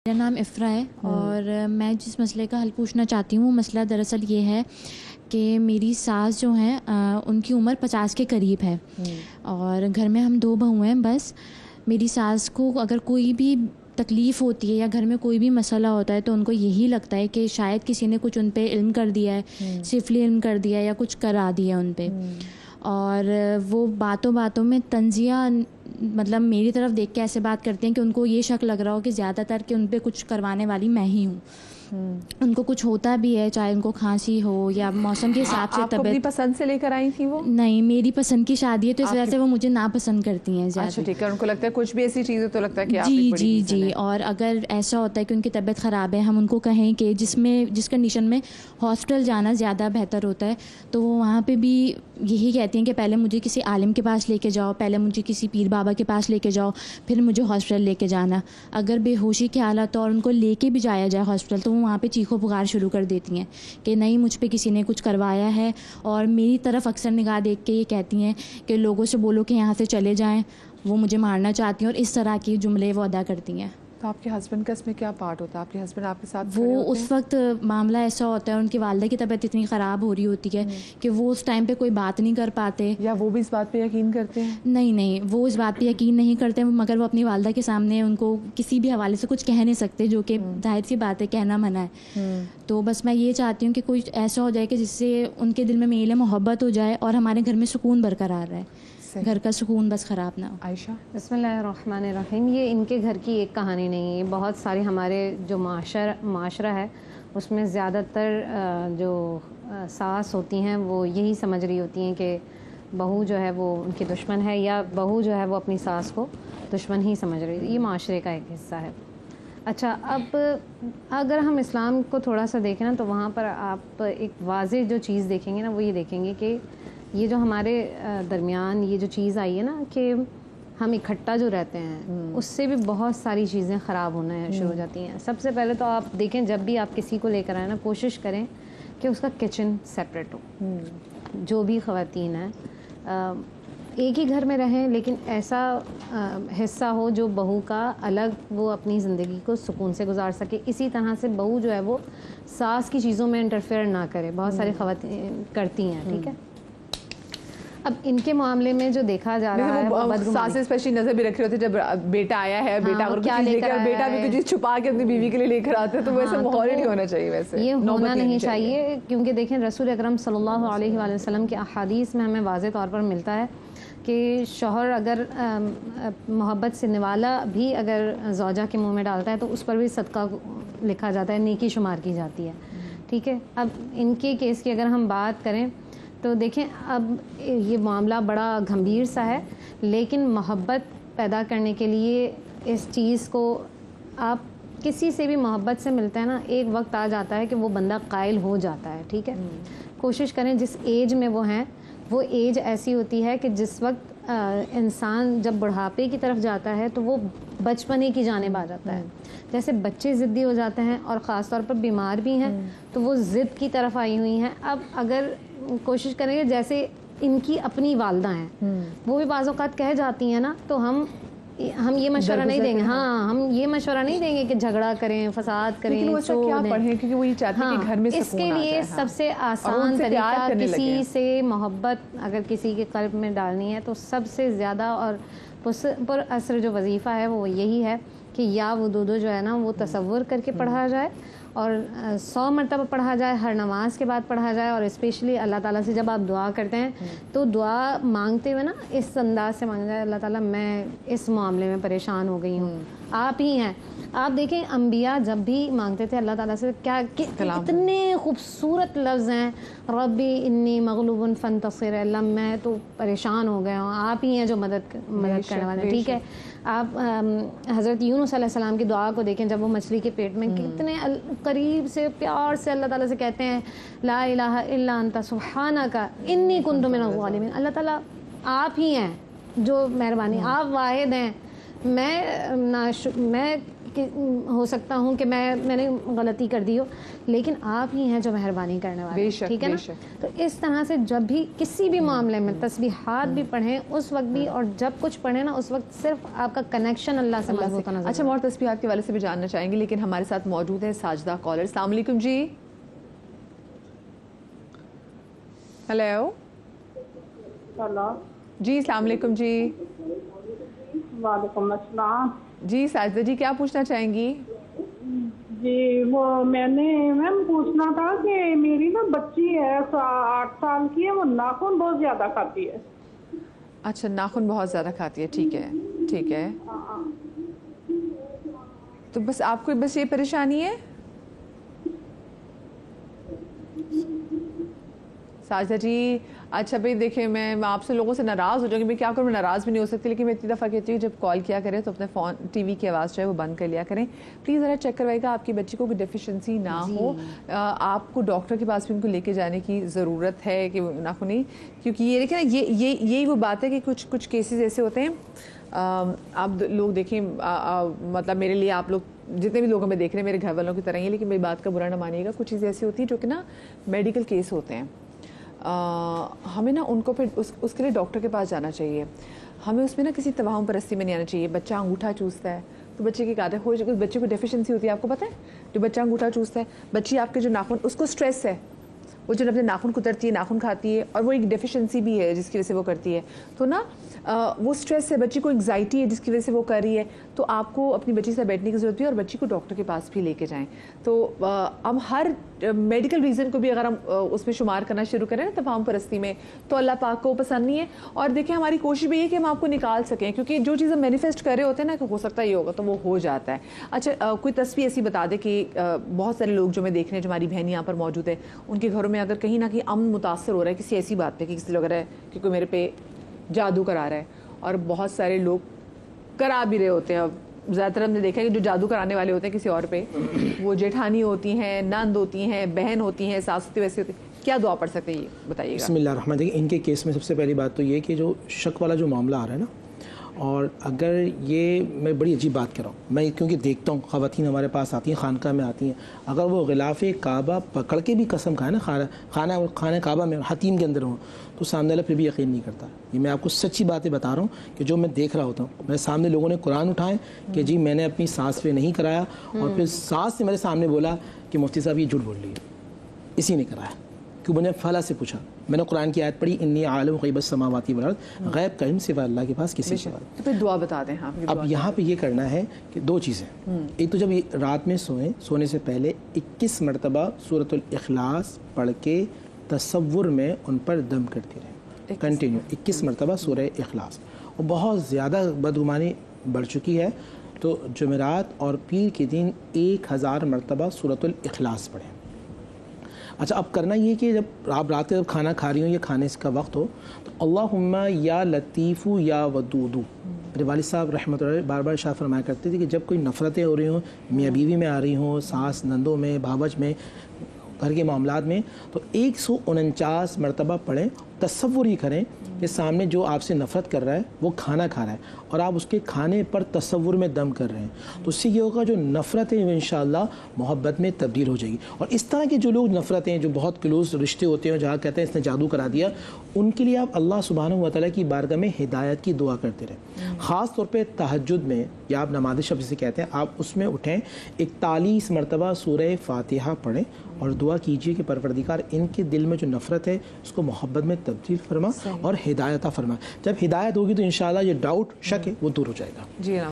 میرا نام افرا ہے اور میں جس مسئلے کا حل پوچھنا چاہتی ہوں وہ مسئلہ دراصل یہ ہے کہ میری ساس جو ہیں ان کی عمر 50 کے قریب ہے اور گھر میں ہم 2 بہو ہیں بس. میری ساس کو اگر کوئی بھی تکلیف ہوتی ہے یا گھر میں کوئی بھی مسئلہ ہوتا ہے تو ان کو یہی لگتا ہے کہ شاید کسی نے کچھ ان پہ علم کر دیا ہے, سفلی علم کر دیا ہے یا کچھ کرا دیا ان پہ. اور وہ باتوں باتوں میں طنزیہ مطلب میری طرف دیکھ کے ایسے بات کرتے ہیں کہ ان کو یہ شک لگ رہا ہو کہ زیادہ تر کہ ان پہ کچھ کروانے والی میں ہی ہوں. ان کو کچھ ہوتا بھی ہے, چاہے ان کو کھانسی ہو یا موسم کے حساب سے طبیعت. اپنی پسند سے لے کر آئی تھی وہ؟ نہیں, میری پسند کی شادی ہے تو اس وجہ سے وہ مجھے ناپسند کرتی ہیں زیادہ. اچھا ٹھیک ہے, ان کو لگتا ہے کچھ بھی ایسی چیز ہے تو لگتا ہے کہ آپ جی. اور اگر ایسا ہوتا ہے کہ ان کی طبیعت خراب ہے, ہم ان کو کہیں کہ جس کنڈیشن میں ہاسپٹل جانا زیادہ بہتر ہوتا ہے تو وہ وہاں پہ بھی یہی کہتی ہیں کہ پہلے مجھے کسی عالم کے پاس لے کے جاؤ, پہلے مجھے کسی پیر بابا کے پاس لے کے جاؤ, پھر مجھے ہاسپٹل لے کے جانا. اگر بے ہوشی کے حالت اور ان کو لے کے بھی جایا جائے ہاسپٹل تو وہ وہاں پہ چیخو پکار شروع کر دیتی ہیں کہ نہیں مجھ پہ کسی نے کچھ کروایا ہے. اور میری طرف اکثر نگاہ دیکھ کے یہ کہتی ہیں کہ لوگوں سے بولو کہ یہاں سے چلے جائیں, وہ مجھے مارنا چاہتی ہیں, اور اس طرح کے جملے وہ ادا کرتی ہیں. تو آپ کے ہسبینڈ کا اس میں کیا پارٹ ہوتا ہے؟ آپ کے ہسبینڈ آپ کے ساتھ وہ اس وقت معاملہ ایسا ہوتا ہے, ان کی والدہ کی طبیعت اتنی خراب ہو رہی ہوتی ہے کہ وہ اس ٹائم پہ کوئی بات نہیں کر پاتے. یا وہ بھی اس بات پہ یقین کرتے ہیں؟ نہیں, وہ اس بات پہ یقین نہیں کرتے, مگر وہ اپنی والدہ کے سامنے ان کو کسی بھی حوالے سے کچھ کہہ نہیں سکتے, جو کہ ظاہر سی بات ہے کہنا منع ہے. تو بس میں یہ چاہتی ہوں کہ کوئی ایسا ہو جائے کہ جس سے ان کے دل میں میل محبت ہو جائے اور ہمارے گھر میں سکون برقرار رہے, گھر کا سکون بس خراب نہ ہو. عائشہ؟ بسم اللہ الرحمن الرحیم. یہ ان کے گھر کی ایک کہانی نہیں ہے, یہ بہت ساری ہمارے جو معاشرہ ہے اس میں زیادہ تر جو ساس ہوتی ہیں وہ یہی سمجھ رہی ہوتی ہیں کہ بہو جو ہے وہ ان کی دشمن ہے, یا بہو جو ہے وہ اپنی ساس کو دشمن ہی سمجھ رہی ہے. یہ معاشرے کا ایک حصہ ہے. اچھا, اب اگر ہم اسلام کو تھوڑا سا دیکھیں نا تو وہاں پر آپ ایک واضح جو چیز دیکھیں گے نا وہ یہ دیکھیں گے کہ یہ جو ہمارے درمیان یہ جو چیز آئی ہے نا کہ ہم اکٹھا جو رہتے ہیں اس سے بھی بہت ساری چیزیں خراب ہونا شروع ہو جاتی ہیں. سب سے پہلے تو آپ دیکھیں جب بھی آپ کسی کو لے کر آئیں نا کوشش کریں کہ اس کا کچن سیپریٹ ہو. جو بھی خواتین ہیں ایک ہی گھر میں رہیں لیکن ایسا حصہ ہو جو بہو کا الگ وہ اپنی زندگی کو سکون سے گزار سکے. اسی طرح سے بہو جو ہے وہ ساس کی چیزوں میں انٹرفیئر نہ کرے. بہت ساری خواتین کرتی ہیں, ٹھیک ہے. اب ان کے معاملے میں جو دیکھا جا رہا ہے, ساسیں اسپیشلی نظر بھی رکھ رہے ہوتے جب بیٹا آیا ہے, بیٹا اگر کیا لے کر, بیٹا بھی کچھ چھپا کے اپنی بیوی کے لیے لے کر آتے ہیں تو ویسے ماحول ہی نہیں ہونا چاہیے. ویسے یہ ہونا نہیں چاہیے کیونکہ دیکھیں رسول اکرم صلی اللہ علیہ وآلہ وسلم کے احادیث میں ہمیں واضح طور پر ملتا ہے کہ شوہر اگر محبت سے نوالا بھی اگر زوجہ کے منہ میں ڈالتا ہے تو اس پر بھی صدقہ لکھا جاتا ہے, نیکی شمار کی جاتی ہے, ٹھیک ہے. اب ان کے کیس کی اگر ہم بات کریں تو دیکھیں اب یہ معاملہ بڑا گھمبیر سا ہے, لیکن محبت پیدا کرنے کے لیے اس چیز کو آپ کسی سے بھی محبت سے ملتے ہیں نا, ایک وقت آ جاتا ہے کہ وہ بندہ قائل ہو جاتا ہے, ٹھیک ہے. کوشش کریں جس ایج میں وہ ہیں وہ ایج ایسی ہوتی ہے کہ جس وقت انسان جب بڑھاپے کی طرف جاتا ہے تو وہ بچپنے کی جانب آ جاتا ہے. جیسے بچے ضدی ہو جاتے ہیں اور خاص طور پر بیمار بھی ہیں تو وہ ضد کی طرف آئی ہوئی ہیں. اب اگر کوشش کریں گے جیسے ان کی اپنی والدہ ہیں وہ بھی بعض اوقات کہہ جاتی ہیں نا, تو ہم یہ مشورہ نہیں دیں گے, ہم یہ مشورہ نہیں دیں گے کہ جھگڑا کریں, فساد کریں, کیا پڑھیں, کیونکہ وہ یہ چاہتے ہیں کہ گھر میں اس کے لیے سب سے آسان طریقہ کسی سے محبت اگر کسی کے قلب میں ڈالنی ہے تو سب سے زیادہ اور پر اثر جو وظیفہ ہے وہ یہی ہے کہ یا وہ دو جو ہے نا وہ تصور کر کے پڑھا جائے اور 100 مرتبہ پڑھا جائے, ہر نماز کے بعد پڑھا جائے. اور اسپیشلی اللہ تعالیٰ سے جب آپ دعا کرتے ہیں تو دعا مانگتے ہوئے نا اس انداز سے مانگا جائے, اللہ تعالیٰ میں اس معاملے میں پریشان ہو گئی ہوں, آپ ہی ہیں. آپ دیکھیں انبیاء جب بھی مانگتے تھے اللہ تعالیٰ سے کیا اتنے خوبصورت لفظ ہیں, ربی انی مغلوب فانتصر, اللہ میں تو پریشان ہو گیا ہوں, آپ ہی ہیں جو مدد کرنے والے, ٹھیک ہے. آپ حضرت یونس علیہ السلام کی دعا کو دیکھیں جب وہ مچھلی کے پیٹ میں کتنے قریب سے پیار سے اللہ تعالیٰ سے کہتے ہیں لا الہ الا انت سبحانک انی کنت من الظالمین. اللہ تعالیٰ آپ ہی ہیں جو مہربانی, آپ واحد ہیں, میں ہو سکتا ہوں کہ میں نے غلطی کر دی ہو، لیکن آپ ہی ہیں جو مہربانی کرنے والے، ٹھیک ہے نا؟ تو اس طرح سے جب بھی کسی بھی معاملے میں تسبیحات بھی پڑھیں اس وقت بھی، اور جب کچھ پڑھیں نا اس وقت صرف آپ کا کنیکشن اللہ سے مضبوط ہونا. اچھا، اور تسبیحات کے والے سے بھی جاننا چاہیں گے، لیکن ہمارے ساتھ موجود ہے ساجدہ کالر. السلام علیکم جی. ہیلو جی، السلام علیکم جی. وعلیکم السلام جی ساجدہ جی، کیا پوچھنا چاہیں گی؟ جی وہ میں نے میم پوچھنا تھا کہ میری نا بچی ہے 8 سال کی ہے، وہ ناخن بہت زیادہ کھاتی ہے. اچھا، ناخن بہت زیادہ کھاتی ہے، ٹھیک ہے ٹھیک ہے. تو بس آپ کو بس یہ پریشانی ہے ساجدہ جی؟ اچھا بھائی دیکھیں، میں آپ سے لوگوں سے ناراض ہو جاؤں گی، میں کیا کروں، میں ناراض بھی نہیں ہو سکتی، لیکن میں اتنی دفعہ کہتی ہوں جب کال کیا کریں تو اپنے فون ٹی وی کی آواز جو ہے وہ بند کر لیا کریں پلیز. ذرا چیک کروائے گا آپ کی بچی کو کوئی ڈیفیشنسی نہ ہو. آپ کو ڈاکٹر کے پاس بھی ان کو لے کے جانے کی ضرورت ہے کہ ناخنی، کیونکہ یہ دیکھیں نا یہی وہ بات ہے کہ کچھ کیسز ایسے ہوتے ہیں. آپ لوگ دیکھیں، مطلب میرے لیے آپ لوگ جتنے بھی لوگوں میں دیکھ رہے ہیں میرے گھر والوں کی طرح ہی، لیکن میری بات کا برا نہ مانیے گا. کچھ چیزیں ایسی ہوتی ہیں جو کہ نا میڈیکل کیس ہوتے ہیں، ہمیں نا ان کو پھر اس کے لیے ڈاکٹر کے پاس جانا چاہیے. ہمیں اس میں نا کسی توہم پرستی میں نہیں آنا چاہیے. بچہ انگوٹھا چوستا ہے تو بچے کی عادت ہو، بچے کو ڈیفیشنسی ہوتی ہے، آپ کو پتہ ہے؟ جو بچہ انگوٹھا چوستا ہے، بچی آپ کے جو ناخن، اس کو سٹریس ہے، وہ جو اپنے ناخن کترتی ہے، ناخن کھاتی ہے، اور وہ ایک ڈیفیشنسی بھی ہے جس کی وجہ سے وہ کرتی ہے. تو نا وہ سٹریس ہے، بچی کو انگزائٹی ہے جس کی وجہ سے وہ کر رہی ہے. تو آپ کو اپنی بچی سے بیٹھنے کی ضرورت بھی ہے اور بچی کو ڈاکٹر کے پاس بھی لے کے جائیں. تو اب ہر میڈیکل ریزن کو بھی اگر ہم اس میں شمار کرنا شروع کریں نا توہم پرستی میں، تو اللہ پاک کو پسند نہیں ہے. اور دیکھیں ہماری کوشش بھی یہ کہ ہم آپ کو نکال سکیں، کیونکہ جو چیز ہم مینیفیسٹ کر رہے ہوتے ہیں نا کہ ہو سکتا ہے یہ ہوگا تو وہ ہو جاتا ہے. اچھا کوئی تصویر ایسی بتا دے کہ بہت سارے لوگ جو میں دیکھ رہے ہیں، جو ہماری بہن یہاں پر موجود ہے، ان کے گھروں میں اگر کہیں نہ کہیں امن متاثر ہو رہا ہے کسی ایسی بات پہ کہ کسی لگ رہا ہے کہ کوئی میرے پہ جادو کرا رہا ہے، اور بہت سارے لوگ کرا بھی رہے ہوتے ہیں. اب زیادہ تر ہم نے دیکھا ہے کہ جو جادو کرانے والے ہوتے ہیں کسی اور پہ، وہ جیٹھانی ہوتی ہیں، نند ہوتی ہیں، بہن ہوتی ہیں، ساس ہوتی، ویسے ہوتی. کیا دعا پڑھ سکتے ہیں یہ بتائیے گا؟ بسم اللہ الرحمن الرحیم. ان کے کیس میں سب سے پہلی بات تو یہ کہ جو شک والا جو معاملہ آ رہا ہے نا، اور اگر یہ میں بڑی عجیب بات کر رہا ہوں، میں کیونکہ دیکھتا ہوں خواتین ہمارے پاس آتی ہیں، خانقاہ میں آتی ہیں، اگر وہ غلاف کعبہ پکڑ کے بھی قسم کھائے نا، خانہ کعبہ میں حتیم کے اندر ہوں، تو سامنے والا پھر بھی یقین نہیں کرتا. یہ میں آپ کو سچی باتیں بتا رہا ہوں کہ جو میں دیکھ رہا ہوتا ہوں. میرے سامنے لوگوں نے قرآن اٹھائے کہ جی میں نے اپنی ساس پہ نہیں کرایا، اور پھر ساس نے میرے سامنے بولا کہ مفتی صاحب یہ جھوٹ بول رہی ہے، اسی نے کرایا. کیوں؟ میں نے فلاں سے پوچھا، میں نے قرآن کی آیت پڑھی، انی عالم غیب السماوات والارض، غیب کا علم سوا اللہ کے پاس کسی کے پاس. تو پھر دعا بتا دیں. ہاں اب یہاں پہ یہ کرنا ہے کہ 2 چیزیں. ایک تو جب رات میں سونے سے پہلے 21 مرتبہ سورۃ الاخلاص پڑھ کے تصور میں ان پر دم کرتی رہے کنٹینیو 21 مرتبہ سورہ اخلاص. اور بہت زیادہ بدگمانی بڑھ چکی ہے تو جمعرات اور پیر کے دن 1000 مرتبہ سورۃ الاخلاص پڑھیں. اچھا اب کرنا یہ کہ جب آپ رات کے کھانا کھا رہی ہوں یا کھانے کا وقت ہو تو اللہم یا لطیف یا ودود. میرے والد صاحب رحمۃ اللہ بار بار ارشاد فرمایا کرتے تھے کہ جب کوئی نفرتیں ہو رہی ہوں، میاں بیوی میں آ رہی ہوں، ساس نندوں میں، بھاوج میں، گھر کے معاملات میں، تو 149 مرتبہ پڑھیں. تصور ہی کریں کہ سامنے جو آپ سے نفرت کر رہا ہے وہ کھانا کھا رہا ہے اور آپ اس کے کھانے پر تصور میں دم کر رہے ہیں. تو اس سے یہ ہوگا جو نفرت ہے وہ انشاءاللہ محبت میں تبدیل ہو جائے گی. اور اس طرح کے جو لوگ نفرتیں، جو بہت کلوز رشتے ہوتے ہیں جہاں کہتے ہیں اس نے جادو کرا دیا، ان کے لیے آپ اللہ سبحانہ و تعالیٰ کی بارگاہ میں ہدایت کی دعا کرتے رہیں. خاص طور پہ تہجد میں یا آپ نماز شب جسے کہتے ہیں، آپ اس میں اٹھیں 41 مرتبہ سورہ فاتحہ پڑھیں اور دعا کیجئے کہ پروردگار ان کے دل میں جو نفرت ہے اس کو محبت میں تبدیل فرما اور ہدایت فرما. جب ہدایت ہوگی تو انشاءاللہ یہ ڈاؤٹ، شک ہے، وہ دور ہو جائے گا. جی